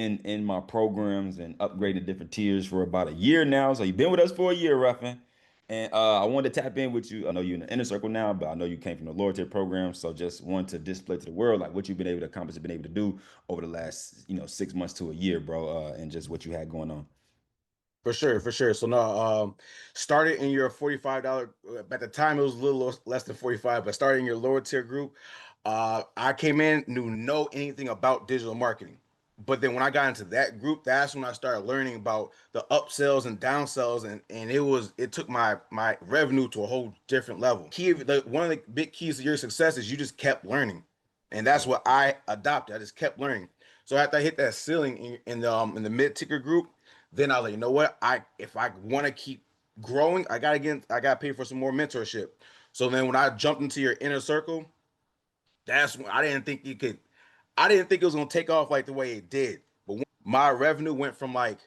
in my programs and upgraded different tiers for about a year now. So you've been with us for a year, Ruffin. And I wanted to tap in with you. I know you're in the inner circle now, but I know you came from the lower tier program. So just want to display to the world like what you've been able to accomplish, been able to do over the last, 6 months to a year, bro, and just what you had going on. For sure, for sure. So no, started in your $45. At the time, it was a little less than 45, but started in your lower tier group. I came in, knew no anything about digital marketing. But then when I got into that group, that's when I started learning about the upsells and downsells, and it took my revenue to a whole different level. One of the big keys to your success is you just kept learning, and that's what I adopted. I just kept learning. So after I hit that ceiling in the mid ticker group, then I was like, you know what? If I want to keep growing, I gotta pay for some more mentorship. So then when I jumped into your inner circle, that's when I didn't think it was gonna take off like the way it did. But my revenue went from like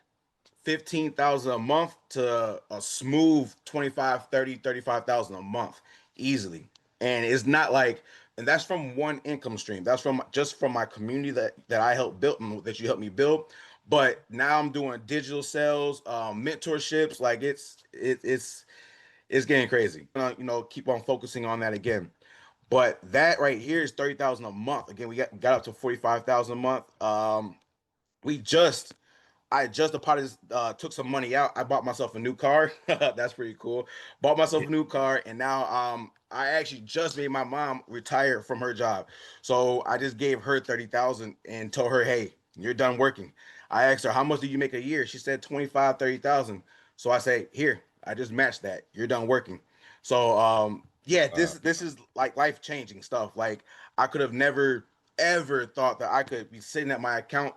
15,000 a month to a smooth 25, 30, 35,000 a month easily. And it's not like, and that's from one income stream. That's from my community that I helped build, that you helped me build. But now I'm doing digital sales, mentorships. Like it's getting crazy. Keep on focusing on that again. But that right here is 30,000 a month. Again, we got up to 45,000 a month. We just I just deposited, took some money out. I bought myself a new car. That's pretty cool. Bought myself a new car, and now I actually just made my mom retire from her job. So I just gave her 30,000 and told her, "Hey, you're done working." I asked her, "How much do you make a year?" She said 25, 30,000. So I say, "Here, I just matched that. You're done working." So yeah, this is like life changing stuff. Like I could have never ever thought that I could be sitting at my account,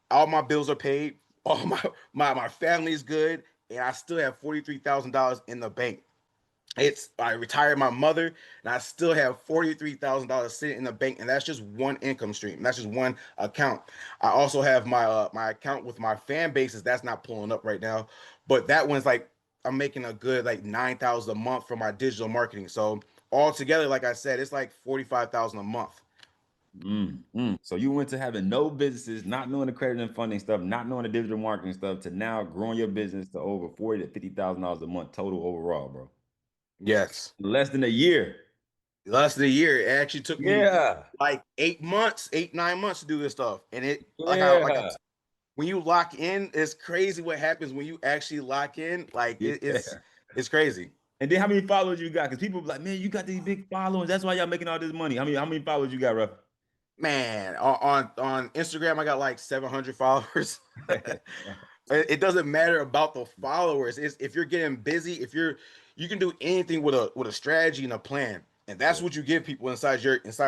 all my bills are paid, all my family's good, and I still have $43,000 in the bank. I retired my mother, and I still have $43,000 sitting in the bank, and that's just one income stream. That's just one account. I also have my account with my fan bases. That's not pulling up right now, but that one's like I'm making a good like 9,000 a month for my digital marketing. So altogether, like I said, it's like 45,000 a month. So you went to having no businesses, not knowing the credit and funding stuff, not knowing the digital marketing stuff, to now growing your business to over 40 to 50 thousand dollars a month total overall, bro. Yes. Less than a year. Less than a year. It actually took me Yeah. like 8 months, 8, 9 months to do this stuff. And it Yeah. when you lock in, it's crazy what happens when you actually lock in. Like Yeah. it's crazy. And then how many followers you got? Because people be like, man, you got these big followers. That's why y'all making all this money. How many followers you got, bro? Man, on Instagram, I got like 700 followers. It doesn't matter about the followers. It's if you're getting busy, if you can do anything with a strategy and a plan. And that's Yeah. what you give people inside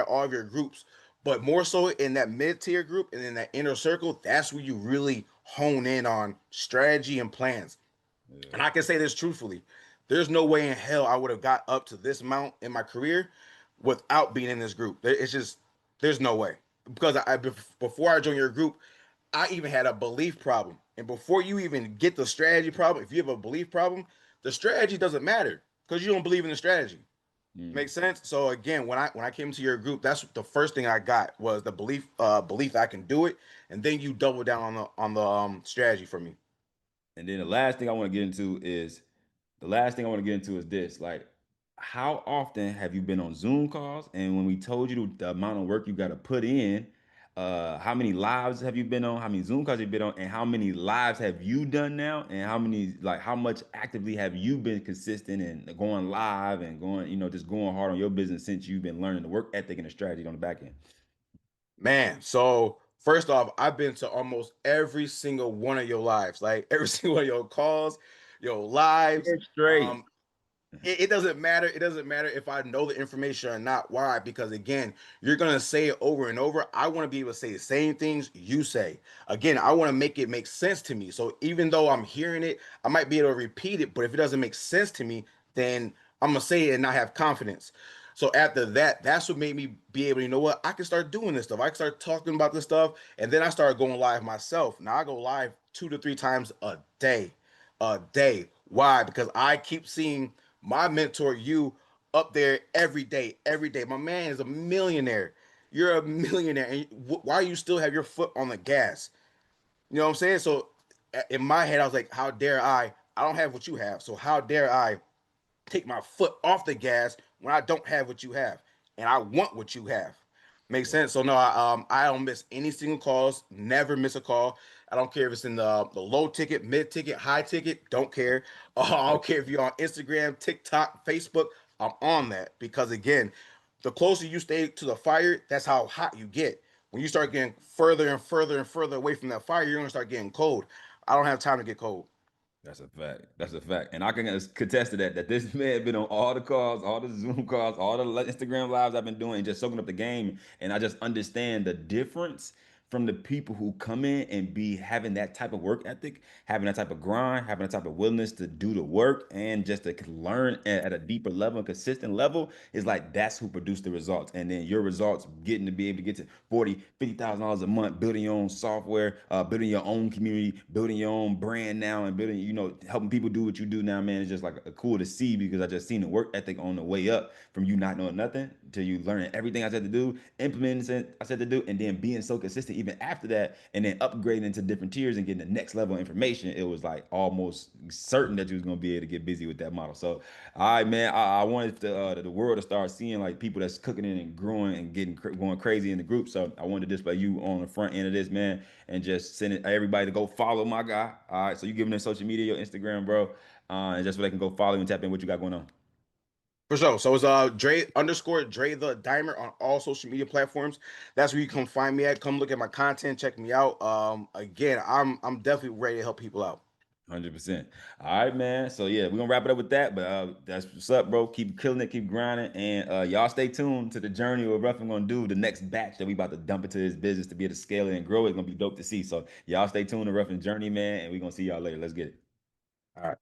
all of your groups. But more so in that mid-tier group and in that inner circle, that's where you really hone in on strategy and plans. And Yeah. I can say this truthfully. There's no way in hell I would have got up to this amount in my career without being in this group. It's just there's no way. Because before I joined your group, I even had a belief problem. And before you even get the strategy problem, if you have a belief problem, the strategy doesn't matter because you don't believe in the strategy. Mm. Makes sense. So again, when I came to your group, that's the first thing I got was the belief I can do it, and then you double down on the strategy for me. And then the last thing I want to get into is this. Like, how often have you been on Zoom calls? And when we told you the amount of work you got to put in, how many lives have you been on? How many Zoom calls have you been on? And how many lives have you done now? And how much actively have you been consistent and going live and going, just going hard on your business since you've been learning the work ethic and the strategy on the back end? Man, so first off, I've been to almost every single one of your lives, like every single one of your calls, your lives. Year straight. Um, it doesn't matter. It doesn't matter if I know the information or not. Why? Because again, you're gonna say it over and over. I want to be able to say the same things you say. Again, I want to make it make sense to me. So even though I'm hearing it, I might be able to repeat it, but if it doesn't make sense to me, then I'm gonna say it and not have confidence. So after that, that's what made me be able, you know what, I can start doing this stuff. I can start talking about this stuff, and then I started going live myself. Now I go live 2 to 3 times a day, a day. Why? Because I keep seeing my mentor, you, up there every day, every day. My man is a millionaire. You're a millionaire, and why you still have your foot on the gas? You know what I'm saying? So in my head, I was like, how dare I? I don't have what you have. So how dare I take my foot off the gas when I don't have what you have, and I want what you have. Makes Right. sense. So no, I don't miss any single calls. Never miss a call. I don't care if it's in the low ticket, mid ticket, high ticket. Don't care. I don't care if you're on Instagram, TikTok, Facebook. I'm on that because again, the closer you stay to the fire, that's how hot you get. When you start getting further and further and further away from that fire, you're gonna start getting cold. I don't have time to get cold. That's a fact. That's a fact. And I can contest to that, that this man been on all the calls, all the Zoom calls, all the Instagram lives I've been doing, and just soaking up the game. And I just understand the difference from the people who come in and be having that type of work ethic, having that type of grind, having that type of willingness to do the work and just to learn at a deeper level and consistent level is like that's who produce the results. And then your results getting to be able to get to 40, $50,000 a month, building your own software, building your own community, building your own brand now, and building, helping people do what you do now, man. It's just like cool to see because I just seen the work ethic on the way up from you not knowing nothing to you learning everything I said to do, implementing I said to do, and then being so consistent even after that, and then upgrading into different tiers and getting the next level of information. It was like almost certain that you was gonna be able to get busy with that model. So, all right, man, I wanted the world to start seeing like people that's cooking in and growing and getting going crazy in the group. So I wanted to display you on the front end of this, man, and just send it everybody to go follow my guy. All right, so you giving them social media, your Instagram, bro, and just so they can go follow you and tap in what you got going on. For sure. So it's Dre underscore Dre the Dimer on all social media platforms. That's where you come find me at. Come look at my content, check me out. Again, I'm definitely ready to help people out. 100%. All right, man. So yeah, we're gonna wrap it up with that. But that's what's up, bro. Keep killing it, keep grinding, and y'all stay tuned to the journey of what Ruffin gonna do. The next batch that we about to dump into his business to be able to scale it and grow it gonna be dope to see. So y'all stay tuned to Ruffin's journey, man, and we gonna see y'all later. Let's get it. All right.